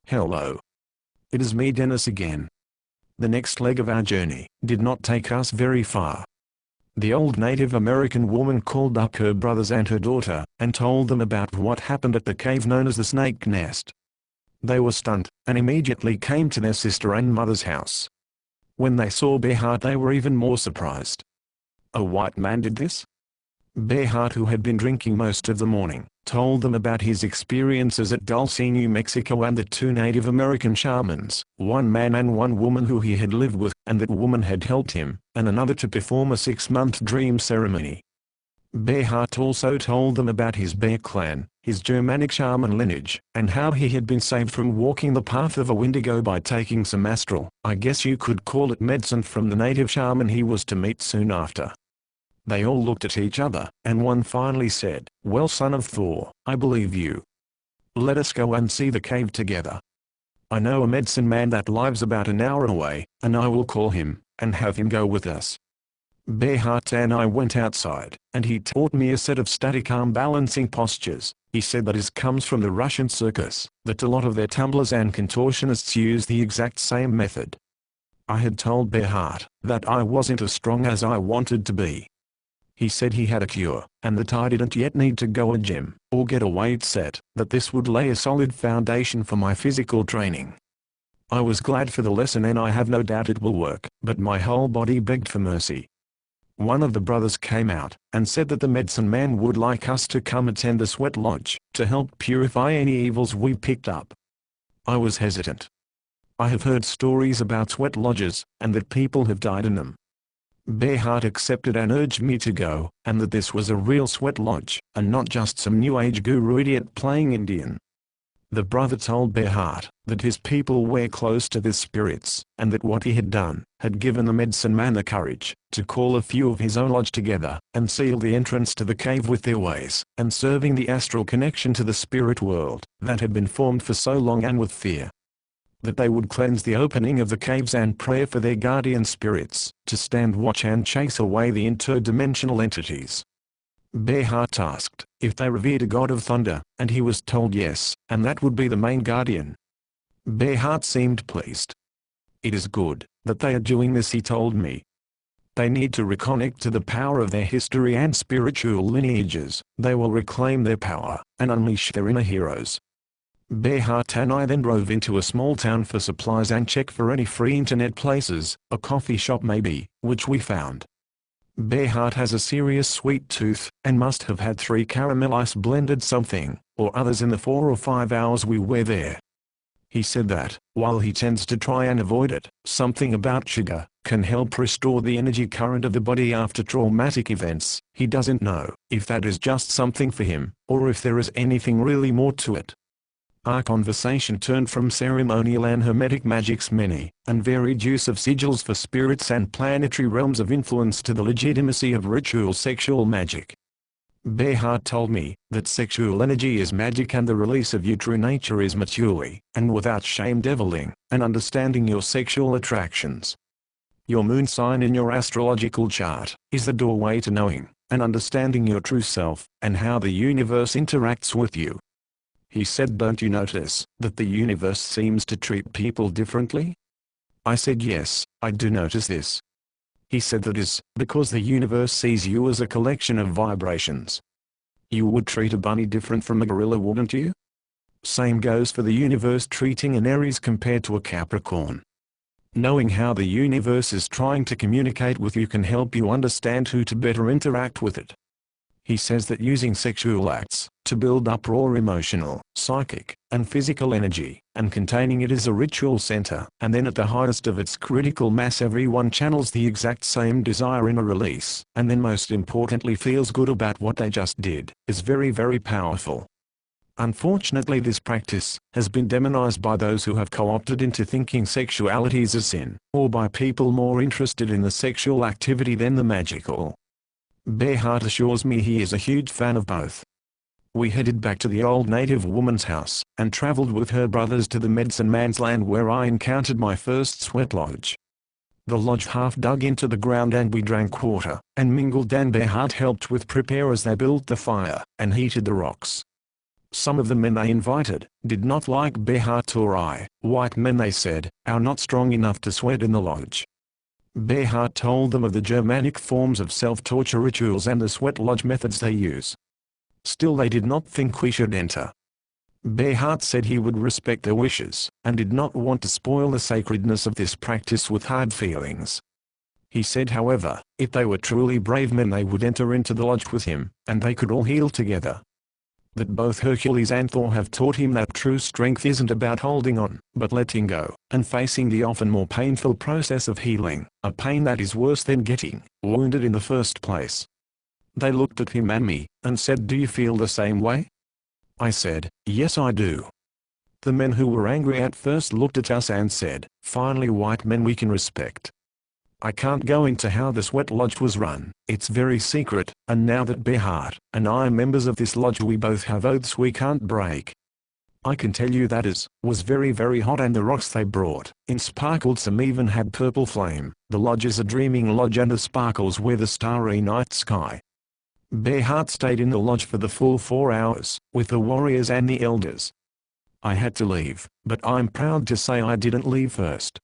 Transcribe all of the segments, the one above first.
Hello. It is me, Dennis, again. The next leg of our journey did not take us very far. The old Native American woman called up her brothers and her daughter, and told them about what happened at the cave known as the Snake Nest. They were stunned, and immediately came to their sister and mother's house. When they saw Bearheart, they were even more surprised. A white man did this? Bearheart, who had been drinking most of the morning, told them about his experiences at Dulce, New Mexico, and the two Native American shamans, one man and one woman who he had lived with, and that woman had helped him, and another to perform a 6-month dream ceremony. Bearheart also told them about his Bear clan, his Germanic shaman lineage, and how he had been saved from walking the path of a Wendigo by taking some astral, I guess you could call it, medicine from the native shaman he was to meet soon after. They all looked at each other, and one finally said, "Well, son of Thor, I believe you. Let us go and see the cave together. I know a medicine man that lives about an hour away, and I will call him, and have him go with us." Bearheart and I went outside, and he taught me a set of static arm balancing postures. He said that this comes from the Russian circus, that a lot of their tumblers and contortionists use the exact same method. I had told Bearheart that I wasn't as strong as I wanted to be. He said he had a cure, and that I didn't yet need to go to a gym, or get a weight set, that this would lay a solid foundation for my physical training. I was glad for the lesson, and I have no doubt it will work, but my whole body begged for mercy. One of the brothers came out, and said that the medicine man would like us to come attend the sweat lodge, to help purify any evils we picked up. I was hesitant. I have heard stories about sweat lodges, and that people have died in them. Bearheart accepted and urged me to go, and that this was a real sweat lodge, and not just some new age guru idiot playing Indian. The brother told Bearheart that his people were close to the spirits, and that what he had done had given the medicine man the courage to call a few of his own lodge together, and seal the entrance to the cave with their ways, and serving the astral connection to the spirit world that had been formed for so long, and with fear. That they would cleanse the opening of the caves and pray for their guardian spirits to stand watch and chase away the interdimensional entities. Bearheart asked if they revered a god of thunder, and he was told yes, and that would be the main guardian. Bearheart seemed pleased. "It is good that they are doing this," he told me. "They need to reconnect to the power of their history and spiritual lineages. They will reclaim their power and unleash their inner heroes." Bearheart and I then drove into a small town for supplies and check for any free internet places, a coffee shop maybe, which we found. Bearheart has a serious sweet tooth, and must have had 3 caramel ice blended something, or others in the 4 or 5 hours we were there. He said that, while he tends to try and avoid it, something about sugar can help restore the energy current of the body after traumatic events. He doesn't know if that is just something for him, or if there is anything really more to it. Our conversation turned from ceremonial and hermetic magic's many and varied use of sigils for spirits and planetary realms of influence to the legitimacy of ritual sexual magic. Bearheart told me that sexual energy is magic, and the release of your true nature is maturely, and without shame, deviling, and understanding your sexual attractions. Your moon sign in your astrological chart is the doorway to knowing and understanding your true self, and how the universe interacts with you. He said, "Don't you notice that the universe seems to treat people differently?" I said, "Yes, I do notice this." He said, "That is because the universe sees you as a collection of vibrations. You would treat a bunny different from a gorilla, wouldn't you? Same goes for the universe treating an Aries compared to a Capricorn. Knowing how the universe is trying to communicate with you can help you understand who to better interact with it." He says that using sexual acts to build up raw emotional, psychic, and physical energy, and containing it as a ritual center, and then at the highest of its critical mass everyone channels the exact same desire in a release, and then most importantly feels good about what they just did, is very, very powerful. Unfortunately, this practice has been demonized by those who have co-opted into thinking sexuality is a sin, or by people more interested in the sexual activity than the magical. Bearheart assures me he is a huge fan of both. We headed back to the old native woman's house, and traveled with her brothers to the medicine man's land, where I encountered my first sweat lodge. The lodge half dug into the ground, and we drank water, and mingled, and Bearheart helped with prepare as they built the fire, and heated the rocks. Some of the men they invited did not like Bearheart or I. White men, they said, are not strong enough to sweat in the lodge. Bearheart told them of the Germanic forms of self-torture rituals and the sweat lodge methods they use. Still they did not think we should enter. Bearheart said he would respect their wishes, and did not want to spoil the sacredness of this practice with hard feelings. He said, however, if they were truly brave men they would enter into the lodge with him, and they could all heal together. That both Hercules and Thor have taught him that true strength isn't about holding on, but letting go, and facing the often more painful process of healing, a pain that is worse than getting wounded in the first place. They looked at him and me, and said, "Do you feel the same way?" I said, "Yes, I do." The men who were angry at first looked at us and said, "Finally white men we can respect." I can't go into how the sweat lodge was run, it's very secret, and now that Bearheart and I are members of this lodge we both have oaths we can't break. I can tell you that it was very hot and the rocks they brought in sparkled, some even had purple flame. The lodge is a dreaming lodge and the sparkles were the starry night sky. Bearheart stayed in the lodge for the full 4 hours, with the warriors and the elders. I had to leave, but I'm proud to say I didn't leave first.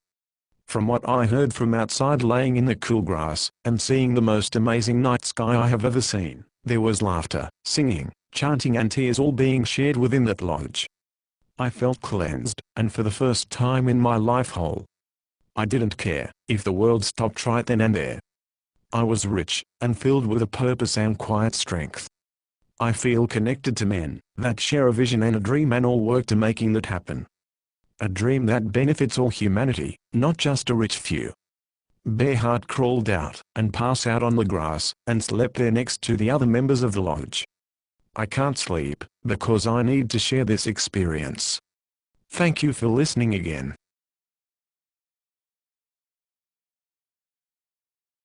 From what I heard from outside laying in the cool grass, and seeing the most amazing night sky I have ever seen, there was laughter, singing, chanting and tears all being shared within that lodge. I felt cleansed, and for the first time in my life whole. I didn't care if the world stopped right then and there. I was rich, and filled with a purpose and quiet strength. I feel connected to men that share a vision and a dream and all work to making that happen. A dream that benefits all humanity, not just a rich few. Bearheart crawled out and passed out on the grass and slept there next to the other members of the lodge. I can't sleep because I need to share this experience. Thank you for listening again.